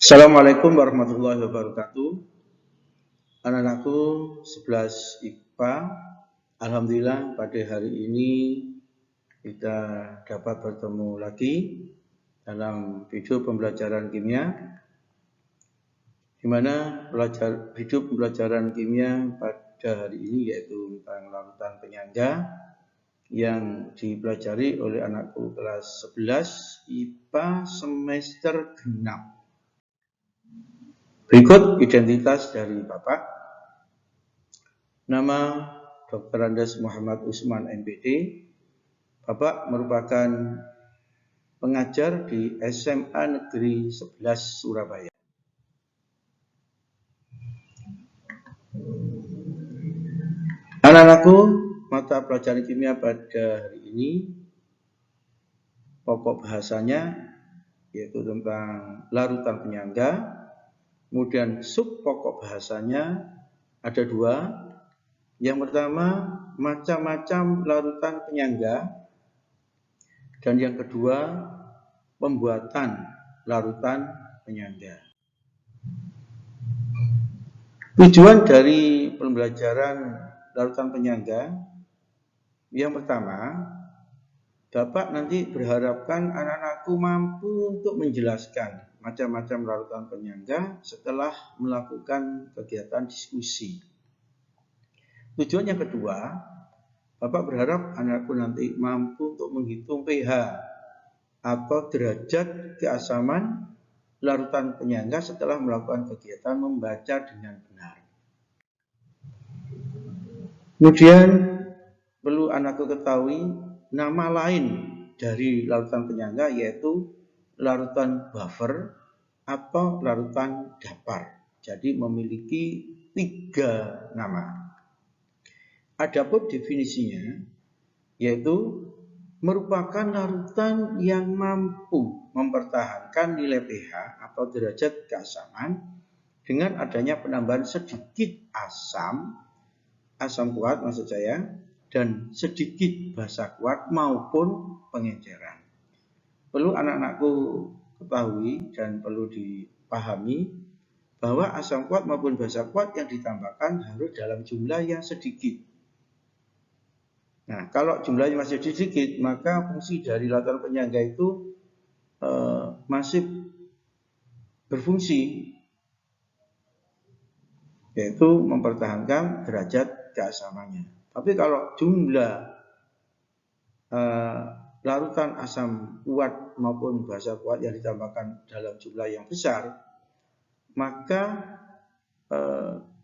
Assalamualaikum warahmatullahi wabarakatuh. Anak-anakku 11 IPA, alhamdulillah pada hari ini kita dapat bertemu lagi dalam video pembelajaran kimia, di mana video pembelajaran kimia pada hari ini yaitu tentang larutan penyangga yang dipelajari oleh anakku kelas 11 IPA semester genap. Berikut identitas dari Bapak. Nama Dr. Andes Muhammad Usman MPD. Bapak merupakan pengajar di SMA Negeri 11 Surabaya. Anak-anakku, mata pelajaran kimia pada hari ini pokok bahasanya yaitu tentang larutan penyangga. Kemudian sub pokok bahasanya ada dua. Yang pertama, macam-macam larutan penyangga. Dan yang kedua, pembuatan larutan penyangga. Tujuan dari pembelajaran larutan penyangga, yang pertama, Bapak nanti berharapkan anak-anakku mampu untuk menjelaskan macam-macam larutan penyangga setelah melakukan kegiatan diskusi. Tujuan yang kedua, Bapak berharap anakku nanti mampu untuk menghitung pH atau derajat keasaman larutan penyangga setelah melakukan kegiatan membaca dengan benar. Kemudian perlu anakku ketahui nama lain dari larutan penyangga yaitu larutan buffer atau larutan dapar. Jadi memiliki 3 nama. Adapun definisinya yaitu merupakan larutan yang mampu mempertahankan nilai pH atau derajat keasaman dengan adanya penambahan sedikit asam kuat maksud saya, dan sedikit basa kuat maupun pengenceran. Perlu anak-anakku ketahui dan perlu dipahami bahwa asam kuat maupun basa kuat yang ditambahkan harus dalam jumlah yang sedikit. Nah, kalau jumlahnya masih sedikit, maka fungsi dari larutan penyangga itu masih berfungsi, yaitu mempertahankan derajat keasamannya. Tapi kalau jumlah larutan asam kuat maupun basa kuat yang ditambahkan dalam jumlah yang besar, maka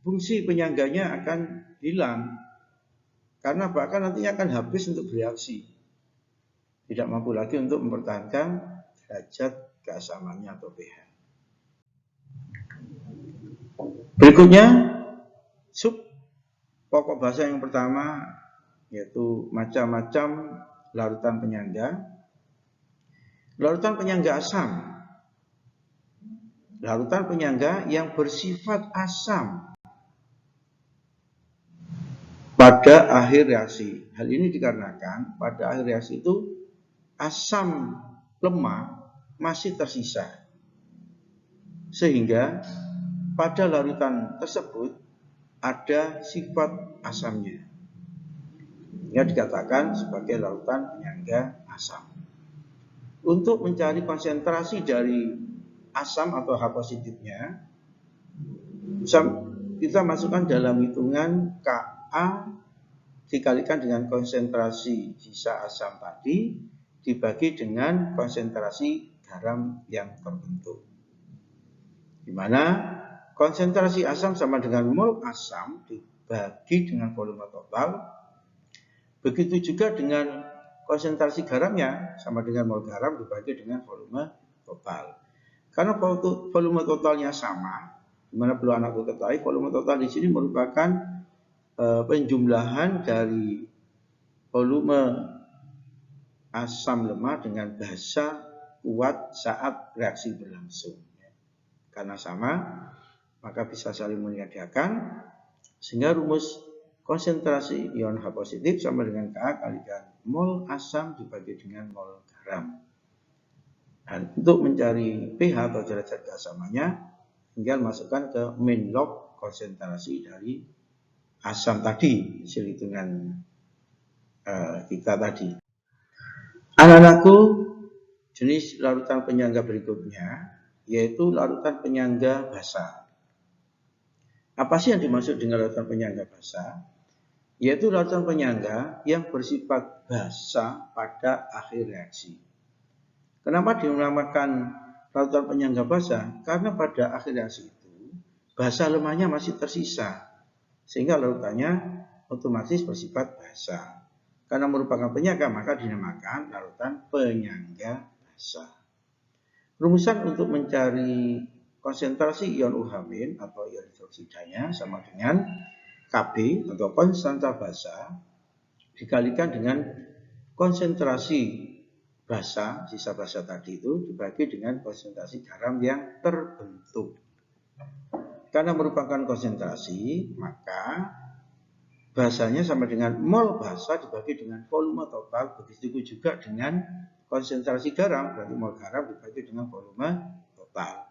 fungsi penyangganya akan hilang. Karena bahkan nantinya akan habis untuk bereaksi. Tidak mampu lagi untuk mempertahankan derajat keasamannya atau pH. Berikutnya, sub pokok bahasa yang pertama yaitu macam-macam larutan penyangga. Larutan penyangga asam. Larutan penyangga yang bersifat asam pada akhir reaksi. Hal ini dikarenakan pada akhir reaksi itu asam lemah masih tersisa. Sehingga pada larutan tersebut ada sifat asamnya. Yang dikatakan sebagai larutan penyangga asam. Untuk mencari konsentrasi dari asam atau H positifnya, kita masukkan dalam hitungan Ka dikalikan dengan konsentrasi sisa asam tadi dibagi dengan konsentrasi garam yang terbentuk. Di mana konsentrasi asam sama dengan mol asam dibagi dengan volume total. Begitu juga dengan konsentrasi garamnya sama dengan mol garam dibagi dengan volume total. Karena volume totalnya sama, di mana perlu anakku ketahui volume total di sini merupakan penjumlahan dari volume asam lemah dengan basa kuat saat reaksi berlangsung. Karena sama, maka bisa saling meniadakan, sehingga rumus konsentrasi ion H positif sama dengan Ka kalikan mol asam dibagi dengan mol garam. Dan untuk mencari pH atau derajat keasamannya, tinggal masukkan ke main log konsentrasi dari asam tadi, hasil hitungan kita tadi. Anak-anakku, jenis larutan penyangga berikutnya yaitu larutan penyangga basa. Apa sih yang dimaksud dengan larutan penyangga basa? Yaitu larutan penyangga yang bersifat basa pada akhir reaksi. Kenapa dinamakan larutan penyangga basa? Karena pada akhir reaksi itu basa lemahnya masih tersisa, sehingga larutannya otomatis bersifat basa. Karena merupakan penyangga, maka dinamakan larutan penyangga basa. Rumusan untuk mencari konsentrasi ion UH- atau ion hidroksidanya sama dengan Kb atau konstanta basa dikalikan dengan konsentrasi basa, sisa basa tadi itu dibagi dengan konsentrasi garam yang terbentuk. Karena merupakan konsentrasi, maka basanya sama dengan mol basa dibagi dengan volume total, begitu juga dengan konsentrasi garam, berarti mol garam dibagi dengan volume total.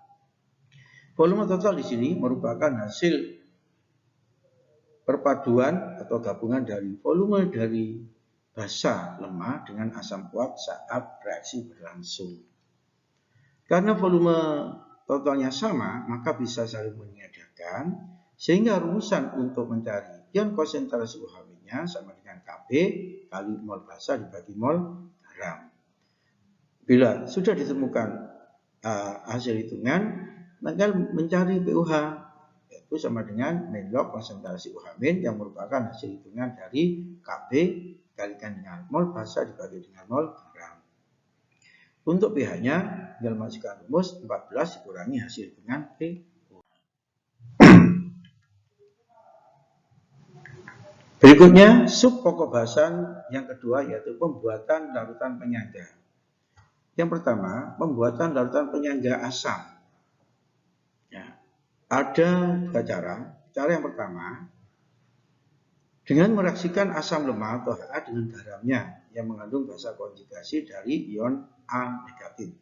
Volume total di sini merupakan hasil perpaduan atau gabungan dari volume dari basa lemah dengan asam kuat saat reaksi berlangsung. Karena volume totalnya sama, maka bisa saling meniadakan, sehingga rumusan untuk mencari ion konsentrasi UH-nya sama dengan Kb kali mol basa dibagi mol garam. Bila sudah ditemukan hasil hitungan, maka mencari pH, yaitu sama dengan main log konsentrasi UH- yang merupakan hasil hitungan dari Kb dikalikan dengan mol basa dibagi dengan mol garam. Untuk pH-nya, tinggal masukkan rumus 14 dikurangi hasil hitungan pH. Berikutnya, sub pokok bahasan yang kedua yaitu pembuatan larutan penyangga. Yang pertama, pembuatan larutan penyangga asam. Ya, ada dua cara. Cara yang pertama, dengan mereaksikan asam lemah atau Ha dengan garamnya yang mengandung basa konjugasi dari ion A negatif.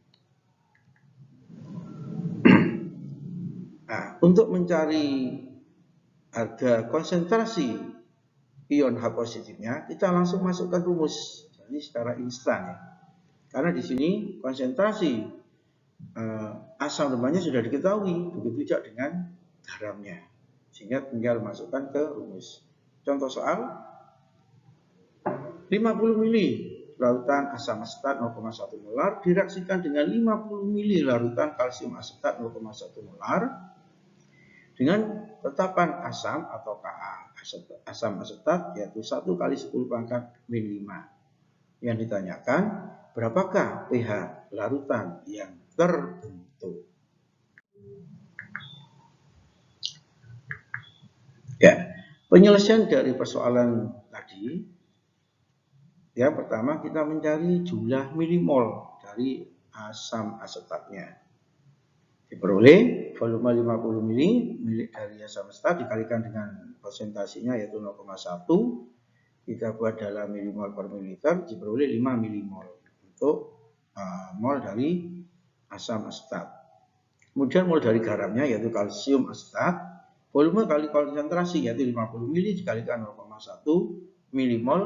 Nah, untuk mencari harga konsentrasi ion H positifnya, kita langsung masukkan rumus. Jadi secara instan ya. Karena di sini konsentrasi asam lemahnya sudah diketahui, begitu juga dengan garamnya. Sehingga tinggal masukkan ke rumus. Contoh soal 50 ml larutan asam asetat 0,1 molar direaksikan dengan 50 ml larutan kalsium asetat 0,1 molar dengan tetapan asam atau Ka asam asetat yaitu 1 kali 10 pangkat min 5. Yang ditanyakan berapakah pH larutan yang terbentuk. Ya, penyelesaian dari persoalan tadi, yang pertama kita mencari jumlah milimol dari asam asetatnya. Diperoleh volume 50 ml milik dari asam asetat dikalikan dengan konsentrasinya yaitu 0,1 kita buat dalam milimol per mililiter diperoleh 5 milimol untuk mol dari asam asetat. Kemudian mol dari garamnya yaitu kalsium asetat, volume kali konsentrasi yaitu 50 ml dikalikan 0,1 milimol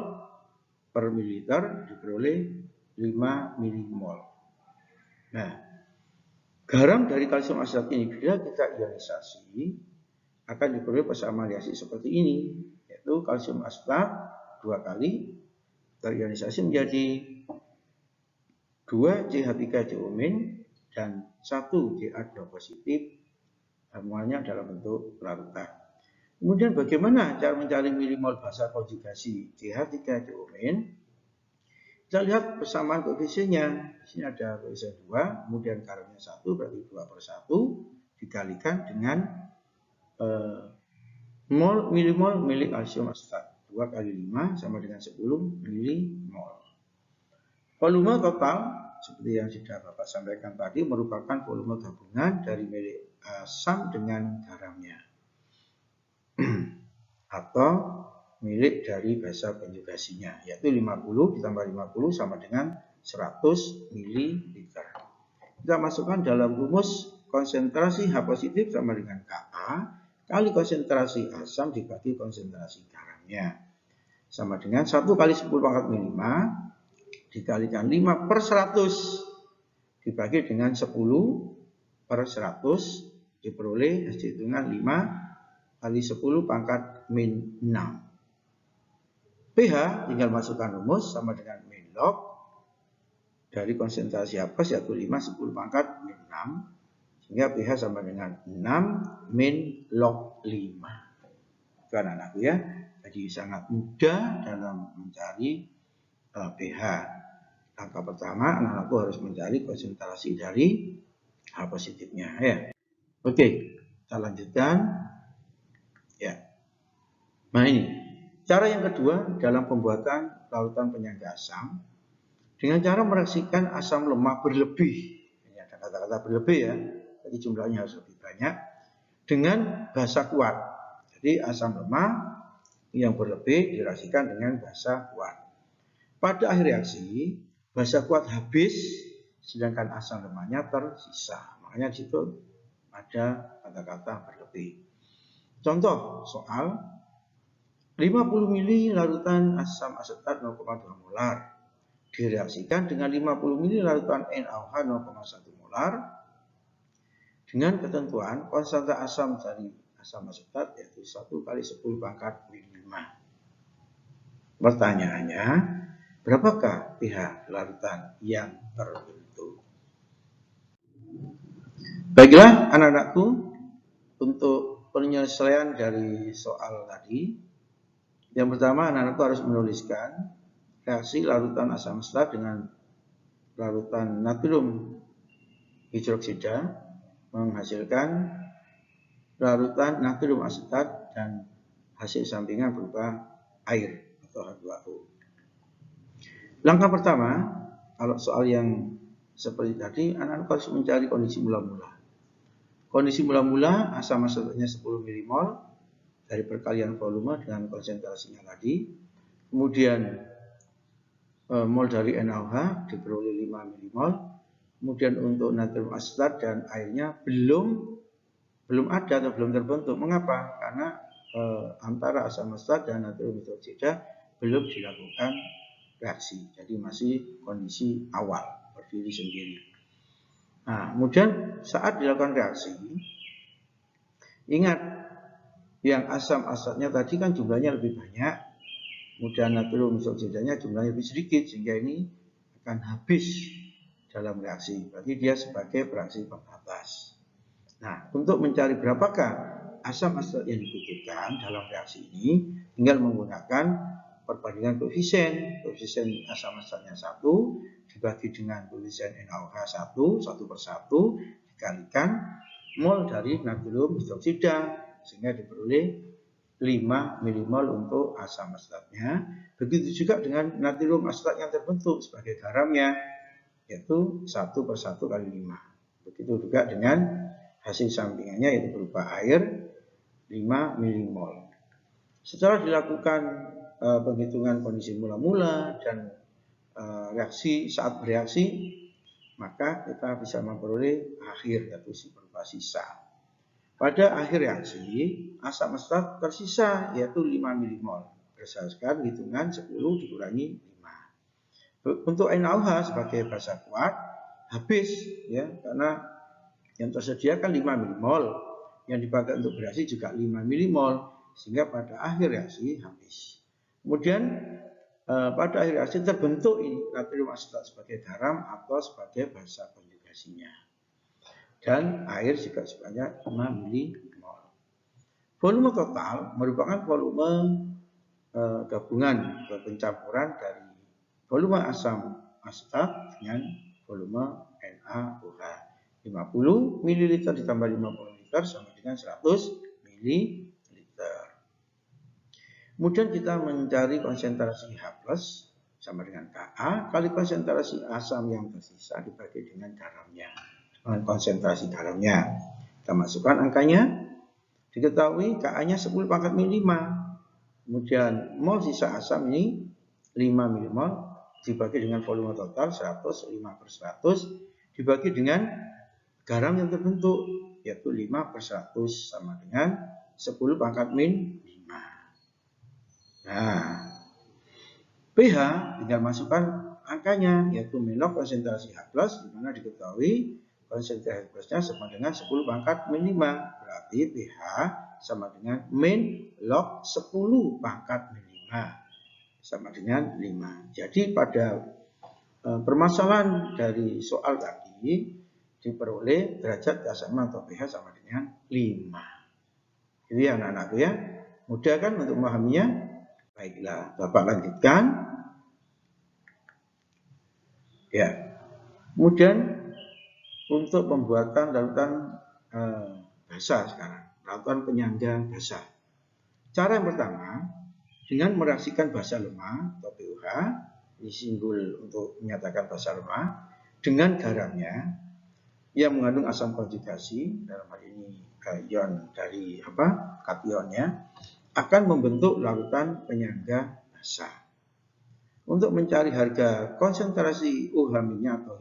per mililiter diperoleh 5 milimol. Nah, garam dari kalsium asetat ini bila kita ionisasi akan diperoleh persamaan reaksi seperti ini, yaitu kalsium asetat 2 kali terionisasi menjadi 2 CH3CO- dan 1 CH2 positif, semuanya dalam bentuk larutan. Kemudian bagaimana cara mencari milimol basa konjugasi CH3CO-? Kita lihat persamaan koefisiennya. Di sini ada koefisien 2, kemudian garamnya 1, berarti 2/1 dikalikan dengan milimol milik kalsium asetat. 2 kali 5 sama dengan 10 milimol. Volume total, seperti yang sudah Bapak sampaikan tadi, merupakan volume gabungan dari milik asam dengan garamnya. Atau milik dari basa konjugasinya, yaitu 50 ditambah 50 sama dengan 100 ml. kita masukkan dalam rumus konsentrasi H positif sama dengan Ka kali konsentrasi asam dibagi konsentrasi garamnya. Sama dengan 1 kali 10 pangkat min 5 dikalikan 5 per 100 dibagi dengan 10 per 100 diperoleh hasil hitungan 5 kali 10 pangkat min 6. pH tinggal masukkan rumus sama dengan min log dari konsentrasi H+ yaitu 5 10 pangkat min 6 sehingga pH sama dengan 6 min log 5. Itu anak-anakku ya. Jadi sangat mudah dalam mencari pH. Langkah pertama anak-anakku harus mencari konsentrasi dari H positifnya ya. Oke, kita lanjutkan. Ya. Nah ini, cara yang kedua dalam pembuatan larutan penyangga asam dengan cara mereaksikan asam lemah berlebih. Ini ada kata-kata berlebih ya. Jadi jumlahnya harus lebih banyak dengan basa kuat. Jadi asam lemah yang berlebih direaksikan dengan basa kuat. Pada akhir reaksi, basa kuat habis sedangkan asam lemahnya tersisa. Makanya di situ ada kata-kata berlebih. Contoh soal 50 ml larutan asam asetat 0,2 molar direaksikan dengan 50 ml larutan NaOH 0,1 molar dengan ketentuan konstanta asam dari asam asetat yaitu 1 kali 10 pangkat min 5. Pertanyaannya, berapakah pH larutan yang terbentuk? Baiklah anak-anakku, untuk penyelesaian dari soal tadi, yang pertama anak-anakku harus menuliskan reaksi larutan asam asetat dengan larutan natrium hidroksida menghasilkan larutan natrium asetat dan hasil sampingan berupa air atau H2O. Langkah pertama, kalau soal yang seperti tadi, anak-anak harus mencari kondisi mula-mula. Kondisi mula-mula asam asetatnya 10 mmol dari perkalian volume dengan konsentrasinya tadi. Kemudian mol dari NaOH diperoleh 5 mmol. Kemudian untuk natrium asetat dan airnya belum ada atau belum terbentuk. Mengapa? Karena antara asam asetat dan natrium hidroksida belum dilakukan reaksi. Jadi masih kondisi awal, berdiri sendiri. Nah, kemudian saat dilakukan reaksi, ingat yang asam asetatnya tadi kan jumlahnya lebih banyak, kemudian natrium hidroksidanya jumlahnya lebih sedikit, sehingga ini akan habis dalam reaksi. Berarti dia sebagai reaksi pembatas. Nah, untuk mencari berapakah asam asetat yang dibutuhkan dalam reaksi ini, tinggal menggunakan perbandingan koefisien. Koefisien asam asetatnya 1 dibagi dengan koefisien NaOH 1 per 1 dikalikan mol dari natrium hidroksida sehingga diperoleh 5 mmol untuk asam asetatnya. Begitu juga dengan natrium asetat yang terbentuk sebagai garamnya, yaitu 1 per 1 kali 5. Begitu juga dengan hasil sampingannya yaitu berupa air 5 mmol. Setelah dilakukan penghitungan kondisi mula-mula dan reaksi saat bereaksi, maka kita bisa memperoleh akhir yaitu berupa sisa. Pada akhir reaksi, asam asetat tersisa yaitu 5 mmol. Berdasarkan hitungan 10 dikurangi 5. Untuk NaOH sebagai basa kuat habis ya, karena yang tersedia kan 5 mmol, yang dipakai untuk bereaksi juga 5 mmol, sehingga pada akhir reaksi habis. Kemudian pada akhir reaksi terbentuk ini natrium asetat sebagai garam atau sebagai basa konjugasinya. Dan air juga sebanyak 5 mmol. Volume total merupakan volume gabungan atau pencampuran dari volume asam asetat dengan volume NaOH. 50 ml ditambah 50 liter sama dengan 100 ml. Kemudian kita mencari konsentrasi H+ sama dengan Ka kali konsentrasi asam yang tersisa dibagi dengan garamnya. Dengan konsentrasi garamnya. Kita masukkan angkanya. Diketahui Ka-nya 10 pangkat min 5. Kemudian mol sisa asam ini 5 mmol dibagi dengan volume total 100, 5 per 100 dibagi dengan garam yang terbentuk, yaitu 5/100 sama dengan 10 pangkat min 5. Nah, pH tinggal masukkan angkanya, yaitu min log konsentrasi H+, di mana diketahui konsentrasi H plusnya sama dengan 10 pangkat min 5. Berarti pH sama dengan min log 10 pangkat min 5 sama dengan 5. Jadi pada permasalahan dari soal tadi diperoleh derajat keasaman atau pH sama dengan 5. Jadi anak-anakku ya, mudah kan untuk memahaminya? Baiklah, Bapak lanjutkan. Ya, kemudian untuk pembuatan larutan basa sekarang, larutan penyangga basa. Cara yang pertama, dengan mereaksikan basa lemah atau PUH, ini simbol untuk menyatakan basa lemah, dengan garamnya yang mengandung asam konjugasi, dalam hal ini ion dari kationnya, akan membentuk larutan penyangga basa. Untuk mencari harga konsentrasi OH-nya atau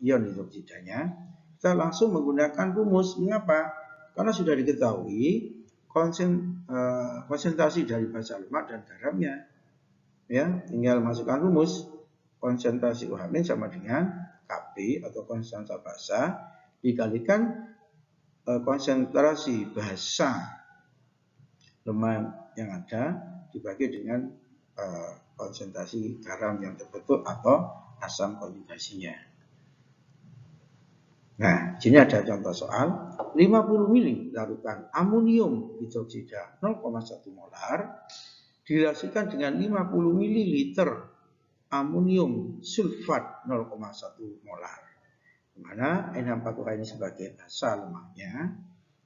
ion hidroksidanya, kita langsung menggunakan rumus. Mengapa? Karena sudah diketahui konsentrasi dari basa lemak dan garamnya. Ya, tinggal masukkan rumus. Konsentrasi OH- sama dengan Kp atau konsentrasi basa dikalikan konsentrasi basa lemak yang ada dibagi dengan konsentrasi garam yang terbentuk atau asam konjugasinya. Nah, sini ada contoh soal 50 ml larutan amonium hidroksida 0,1 molar direaksikan dengan 50 ml amonium sulfat 0,1 molar. Di mana NH4OH ini sebagai basa lemaknya,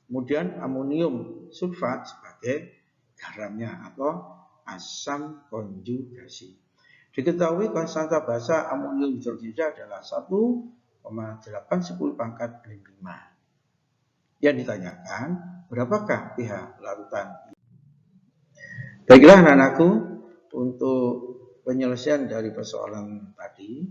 kemudian amonium sulfat sebagai garamnya atau asam konjugasi. Diketahui konstanta basa amonium hidroksida adalah 1,810 pangkat min 5. Yang ditanyakan, berapakah pH larutan? Baiklah anak-anakku, untuk penyelesaian dari persoalan tadi,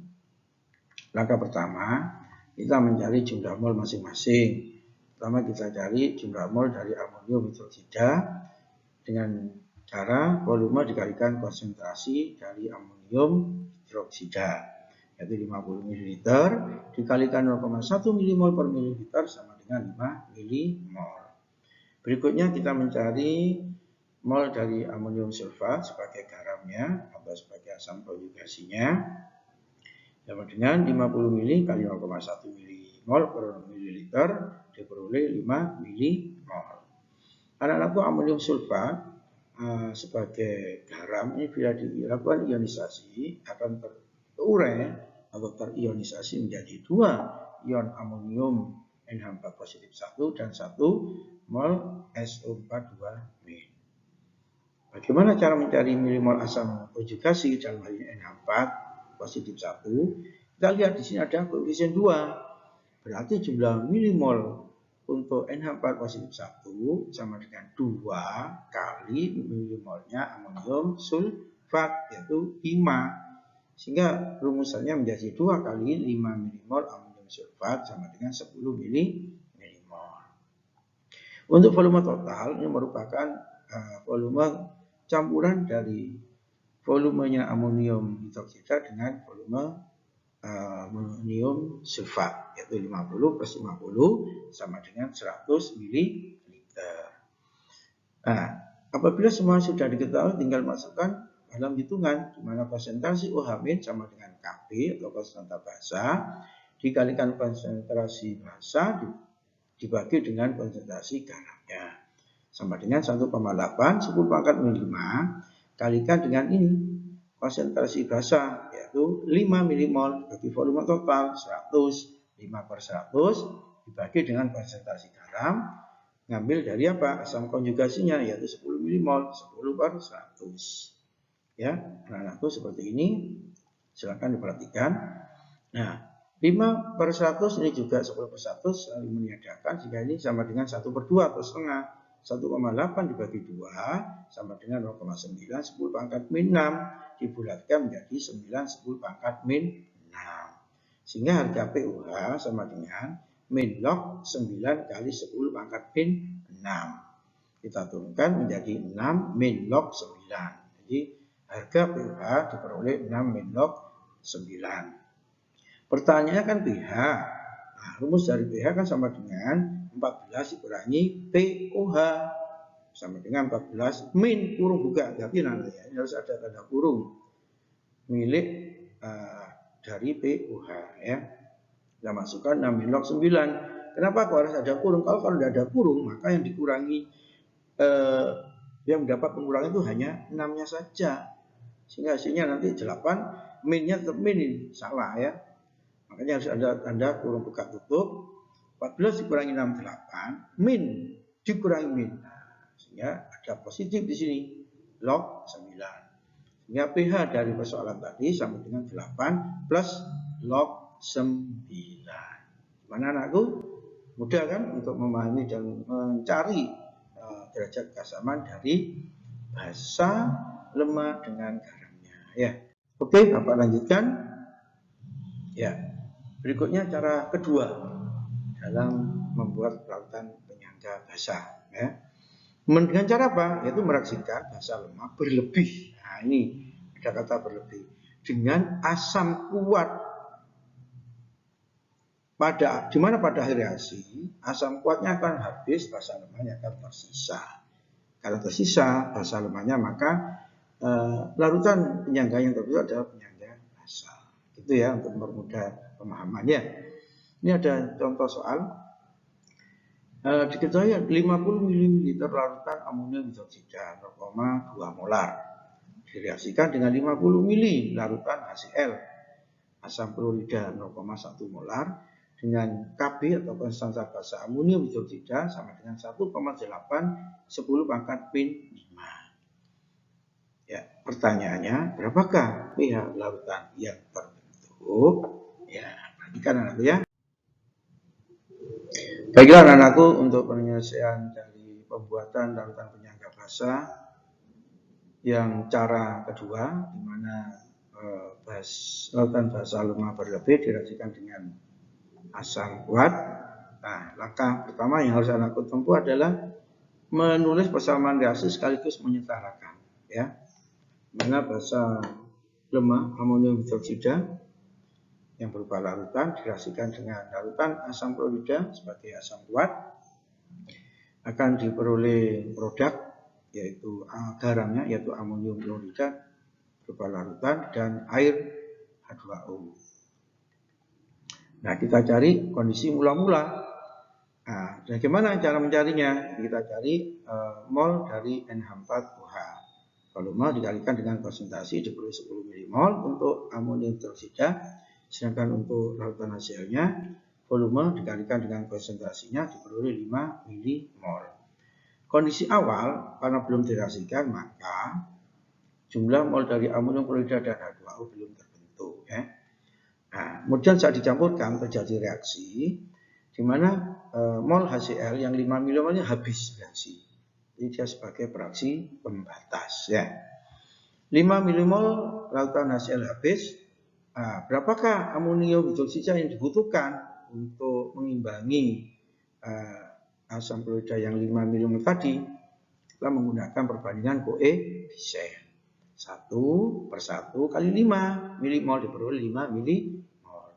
langkah pertama, kita mencari jumlah mol masing-masing. Pertama kita cari jumlah mol dari amonium hidroksida dengan cara volume dikalikan konsentrasi dari amonium hidroksida, yaitu 50 ml dikalikan 0,1 mmol per mililiter sama dengan 5 mmol. Berikutnya kita mencari mol dari amonium sulfat sebagai garamnya atau sebagai asam konjugasinya, sama dengan 50 ml kali 0,1 mmol per mililiter diperoleh 5 mmol. Anak-anakku, amonium sulfat sebagai garam ini bila dilakukan ionisasi akan terurai atau terionisasi menjadi 2 ion amonium NH4 positif 1 dan 1 mol SO42 min. Bagaimana cara mencari milimol asam konjugasi dalam hal ini NH4 positif 1? Kita lihat di sini ada koefisien 2. Berarti jumlah milimol untuk NH4 positif 1 sama dengan 2 kali milimolnya amonium sulfat, yaitu 5. Sehingga rumusannya menjadi 2 kali 5 milimol amonium sulfat sama dengan 10 milimol. Untuk volume total, ini merupakan volume campuran dari volumenya amonium hidroksida dengan volume amonium sulfat, yaitu 50/50 sama dengan 100 ml. Nah, apabila semua sudah diketahui, tinggal masukkan dalam hitungan, di mana konsentrasi OH- sama dengan Kp atau konstanta basa dikalikan konsentrasi basa dibagi dengan konsentrasi garamnya sama dengan 1,8 10 pangkat min 5 kalikan dengan ini konsentrasi basa, yaitu 5 mmol bagi volume total 100, 5/100 dibagi dengan konsentrasi garam, ngambil dari apa? Asam konjugasinya, yaitu 10 mmol, 10/100. Ya, anak-anakku seperti ini, silakan diperhatikan. Nah, 5/100 ini juga 10/100 saling meniadakan, sehingga ini sama dengan 1/2 atau setengah. 1,8 dibagi 2 sama dengan 0,9 10 pangkat min 6 dibulatkan menjadi 9 10 pangkat min 6. Sehingga harga PUH sama dengan min log 9 kali 10 pangkat min 6. Kita turunkan menjadi 6 min log 9. Jadi harga PUH diperoleh 6 min log 9. Pertanyaannya kan PH. Nah, rumus dari PH kan sama dengan 14 dikurangi POH. Sama dengan 14 min kurung buka. Berarti nanti ya, ini harus ada tanda kurung. Milik dari PUH ya. Kita masukkan 6 min log 9. Kenapa kok harus ada kurung? Kalau tidak ada kurung, maka yang dikurangi yang mendapat pengurangan itu hanya 6-nya saja. Sehingga hasilnya nanti 8, minnya tetap min ini. Salah ya. Makanya harus ada tanda kurung buka tutup. 14 dikurangi 6, 8. Min dikurangi min. Sehingga ada positif di sini. Log 9. Sehingga PH dari persoalan tadi sama dengan 8 plus log 9. Gimana anakku? Mudah kan untuk memahami dan mencari derajat keasaman dari basa lemah dengan garamnya. Ya, oke, Bapak lanjutkan. Ya, berikutnya cara kedua dalam membuat larutan penyangga basah. Ya. Dengan cara apa? Yaitu meraksikan basa lemah berlebih. Nah, ini ada kata berlebih dengan asam kuat. Dimana pada akhir reaksi asam kuatnya akan habis, basa lemahnya akan tersisa. Kalau tersisa basa lemahnya, maka larutan penyangga yang terbentuk adalah penyangga basah. Itu ya untuk mempermudah pemahamannya. Ini ada contoh soal. Diketahui 50 ml larutan amonium hidroksida 0,2 molar direaksikan dengan 50 ml larutan HCl asam klorida 0,1 molar dengan Kb atau konstanta basa amonium hidroksida sama dengan 1,8 10 pangkat min 5. Ya, pertanyaannya berapakah pH larutan yang terbentuk? Ya, perhatikan anakku ya. Baiklah anak-anakku, untuk penyelesaian dari pembuatan larutan penyangga basah yang cara kedua, di mana larutan basah lemah berlebih direaksikan dengan asam kuat. Nah, langkah pertama yang harus anakku tempuh adalah menulis persamaan reaksi sekaligus menyetarakan. Ya, mana basah lemah amonium hidroksida yang berupa larutan direaksikan dengan larutan asam klorida sebagai asam kuat, akan diperoleh produk yaitu garamnya yaitu amonium klorida berupa larutan dan air H2O. Nah, kita cari kondisi mula-mula. Nah, bagaimana cara mencarinya? Kita cari mol dari NH4OH. Volume dikalikan dengan konsentrasi diperoleh 10 mmol untuk amonium hidroksida. Sedangkan untuk larutan HCl-nya volume dikalikan dengan konsentrasinya diperoleh 5 mmol. Kondisi awal karena belum direaksikan, maka jumlah mol dari amonium klorida dan H2O belum terbentuk ya. Nah, kemudian saat dicampurkan terjadi reaksi di mana mol HCl yang 5 mmol-nya habis reaksi. Jadi dia sebagai reaksi pembatas ya. 5 mmol larutan HCl habis. Nah, berapakah amonium hidroksida yang dibutuhkan untuk mengimbangi asam klorida yang 5 mmol tadi? Kita menggunakan perbandingan koefisien 1/1 kali 5 mmol diperoleh 5 mmol.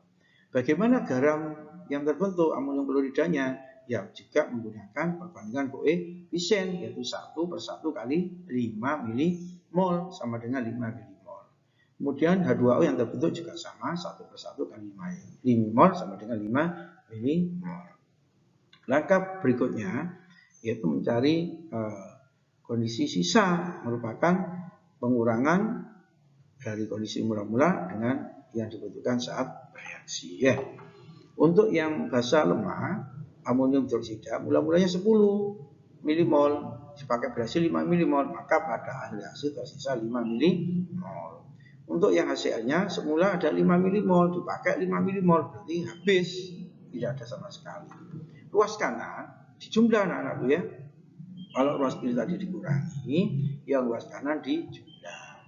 Bagaimana garam yang terbentuk amonium kloridanya? Ya, juga menggunakan perbandingan koefisien yaitu 1/1 kali 5 mmol sama dengan 5 mmol. Kemudian H2O yang terbentuk juga sama 1/1 kali 5 mmol sama dengan 5 mmol. Langkah berikutnya yaitu mencari kondisi sisa, merupakan pengurangan dari kondisi mula-mula dengan yang dibutuhkan saat bereaksi ya. Untuk yang basah lemah amonium hidroksida mula-mulanya 10 mmol dipakai berhasil 5 mmol, maka pada akhir reaksi tersisa 5 mmol. Untuk yang HCl-nya semula ada 5 mmol, dipakai 5 mmol, berarti habis, tidak ada sama sekali. Ruas kanan dijumlah anak-anakku ya. Kalau ruas kiri tadi dikurangi, yang ruas kanan dijumlah.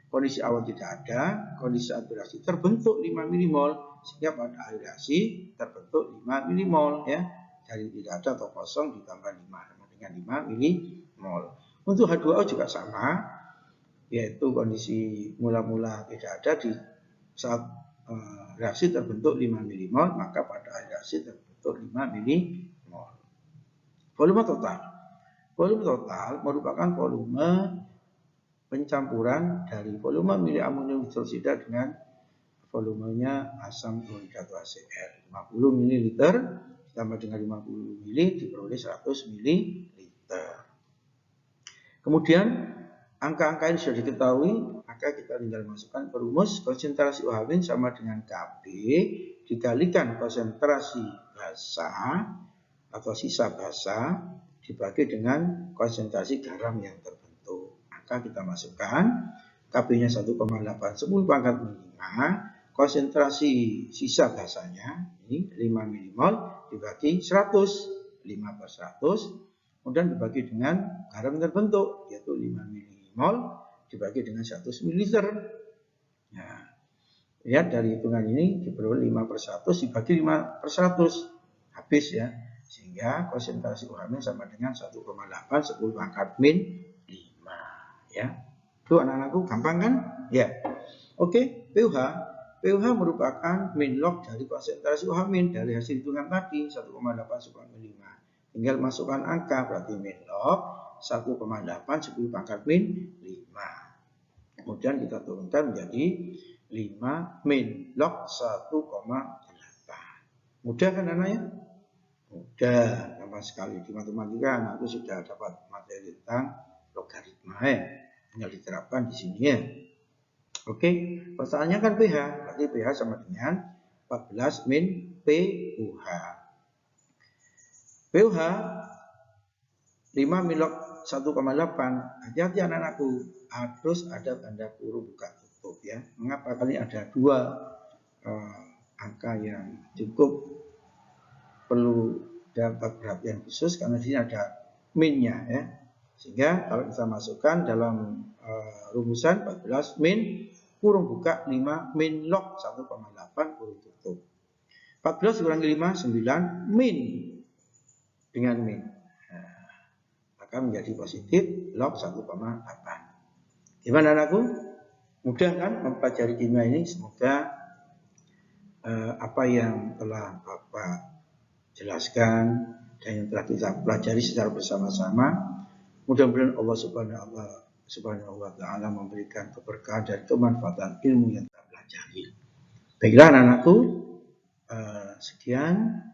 Kondisi awal tidak ada, kondisi saat bereaksi terbentuk 5 mmol, sehingga pada akhir reaksi terbentuk 5 milimol ya. Dari tidak ada atau kosong ditambah 5 sama dengan 5 milimol. Untuk H2O juga sama, yaitu kondisi mula-mula tidak ada di saat reaksi terbentuk 5 milimol, maka pada akhir reaksi terbentuk 5 milimol. Volume total. Volume total merupakan volume pencampuran dari volume mili amonium hidroksida dengan volumenya asam klorida atau HCl. 50 ml ditambah dengan 50 ml diperoleh 100 ml. Kemudian angka-angka ini sudah diketahui, maka kita tinggal masukkan ke rumus. Konsentrasi OH- sama dengan Kb dikalikan konsentrasi basa atau sisa basa dibagi dengan konsentrasi garam yang terbentuk. Maka kita masukkan Kb-nya 1,8 10 pangkat 5, konsentrasi sisa basanya ini 5 milimol dibagi 100, 5 per 100, kemudian dibagi dengan garam terbentuk yaitu 5 milimol dibagi dengan 100 ml. Nah, lihat dari hitungan ini diperoleh 5 per 100 dibagi 5 per 100 habis ya, sehingga konsentrasi OH- sama dengan 1,8 10 pangkat min 5 ya. Itu anak-anakku gampang kan? Ya. Oke, pH. pH merupakan min log dari konsentrasi OH- dari hasil hitungan tadi 1,8 10 5. Tinggal masukkan angka, berarti min log 1,8 10 pangkat min 5. Kemudian kita turunkan menjadi 5 min log 1,8. Mudah kan anaknya? Mudah, gampang sekali. Di matematika anakku sudah dapat materi tentang logaritma ya. Tinggal diterapkan di sini ya. Oke, pertanyaannya kan pH, berarti pH sama dengan 14 min pUH. pUH 5 min log 1,8. Hati-hati anak-anakku, harus ada tanda kurung buka tutup ya. Mengapa? Kali ada dua angka yang cukup perlu dapat perhatian khusus karena di sini ada minnya ya. Sehingga kalau kita masukkan dalam rumusan 14 min kurung buka 5 min log 1,8 kurung tutup. 14 kurangi 5 9 min dengan min. Nah, maka menjadi positif log 1,8. Gimana anakku? Mudah kan mempelajari kimia ini? Semoga apa yang telah Bapak jelaskan dan yang telah kita pelajari secara bersama-sama, mudah-mudahan Allah Subhanahu wa Ta'ala memberikan keberkahan dan kemanfaatan ilmu yang kita pelajari. Baiklah anak-anakku, sekian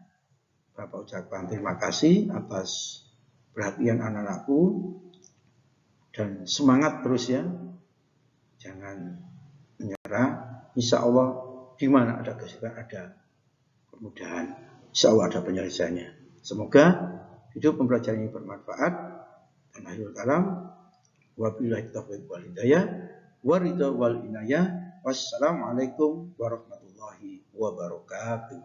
Bapak ucapkan terima kasih atas perhatian anak-anakku dan semangat terus ya, jangan menyerah. Insya Allah di mana ada kesulitan ada kemudahan, insya Allah ada penyelesaiannya. Semoga hidup pembelajaran ini bermanfaat. Dan akhirul kalam, wabillahi taufiq wal hidayah, waridha wal inayah. Wassalamualaikum warahmatullahi wabarakatuh.